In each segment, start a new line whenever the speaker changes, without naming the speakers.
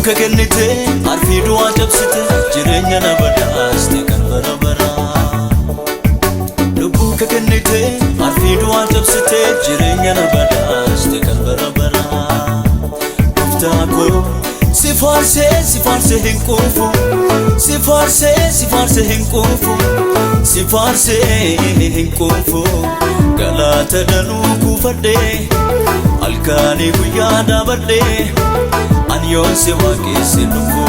Lubbuka kennite arfii du'aa cabsite jireenya na badhaaste kan bara baraa. Lubbuka kennite arfii du'aa cabsite jireenya na badhaaste kan bara baraa. Gooftaa koo si faarsee hin quufu, si faarsee hin quufu, si faarsee hin quufu. Galata danuu kuufadhee halkanii guyyaa dhaabadhee ani yoon si waaqesse dhufu.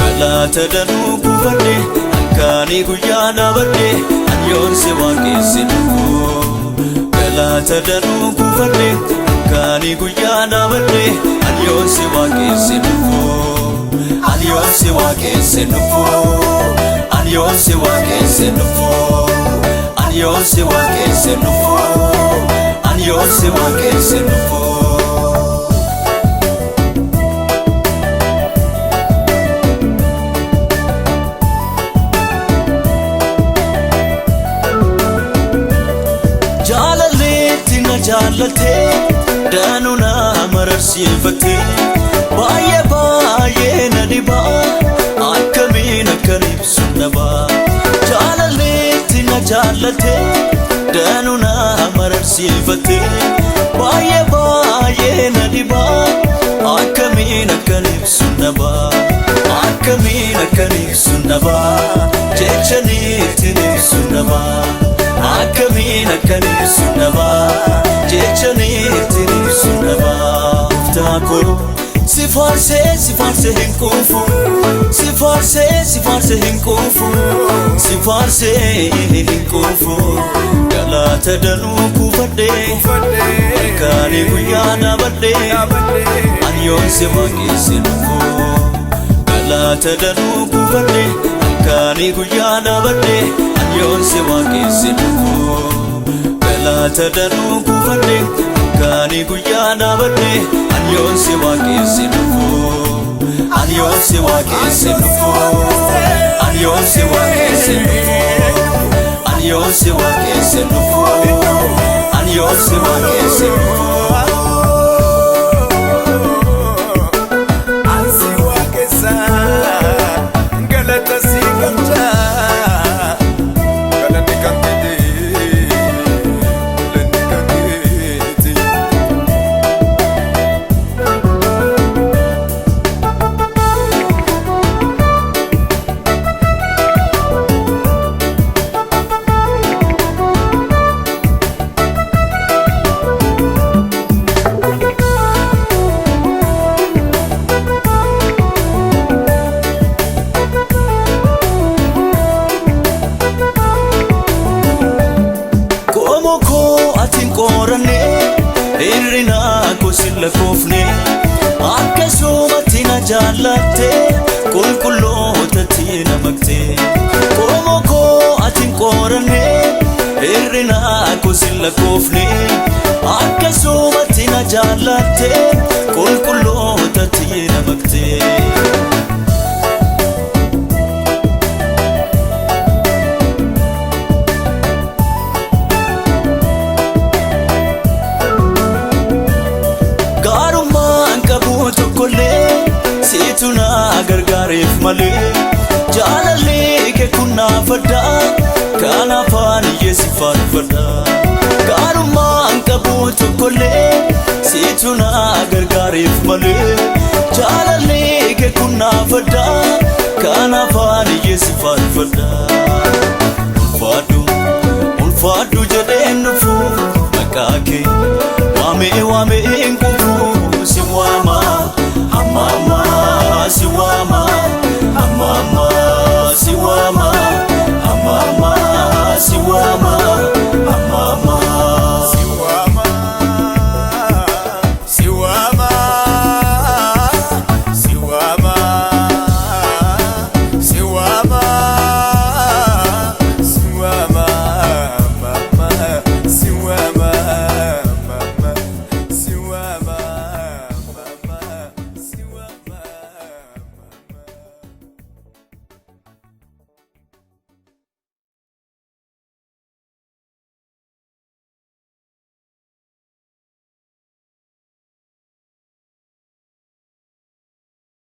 Galata danuu kuufadhee halkanii guyyaa dhaabadhee ani yoon si waaqesse dhufu. Galata danuu kuufadhee halkanii guyyaa dhaabadhee ani yoon si waaqesse dhufu. Ani yoon si waaqesse dhufu. Ani yoon si waaqesse dhufu. Ani yoon si waaqesse dhufu. Ani yoon si waaqesse dhufu. Jaalaleetti na jaalatee danuu na mararsiifatee baay'ee na dhibaa akkamiin akkan ibsu dhabaa. Jaalaleetti na jaalatee danuu na mararsiifatee baay'ee na dhibaa akkamiin akkan ibsu dhabaa. Akkamiin akkan ibsu dhabaa jechaniitti ibsu dhabaa. Akkamiin akkan ibsu dhabaa jechaniitti ibsu dhabaa. Gooftaa koo si faarsee hin quufu, si faarsee hin quufu, si faarsee hin quufu. Galata danuu kuufadhee halkanii guyyaa dhaabadhee ani yoon si waaqesse dhufu. Galata danuu kuufadhee halkanii guyyaa dhaabadhee ani yoon si waaqesse dhufu. Galata danuu kuufadhee halkanii guyyaa dhaabadhee ani yoon si waaqesse dhufu. Ani yoon si waaqesse dhufu. Ani yoon si waaqesse dhufu. Ani yoon si waaqesse dhufu. Ani yoon si waaqesse dhufu.
Ansi waaqessa galata si gamta.
Hirrina koo silla koofne akkasumatti na jaalatte qulqullootatti na makte. Qomoo koo ati hin qoranne hirrina koo silla koofne akkasumatti na jaalatte qulqullootatti na makte. Situ na gargaareef malee jaalallee kee kun naafadhaa kan afaan iyyeessi faarfadhaa. Gaarummaan qabu tokkollee situ na gargaareef malee jaalallee kee kun naafadhaa kan afaan iyyeessi faarfadhaa.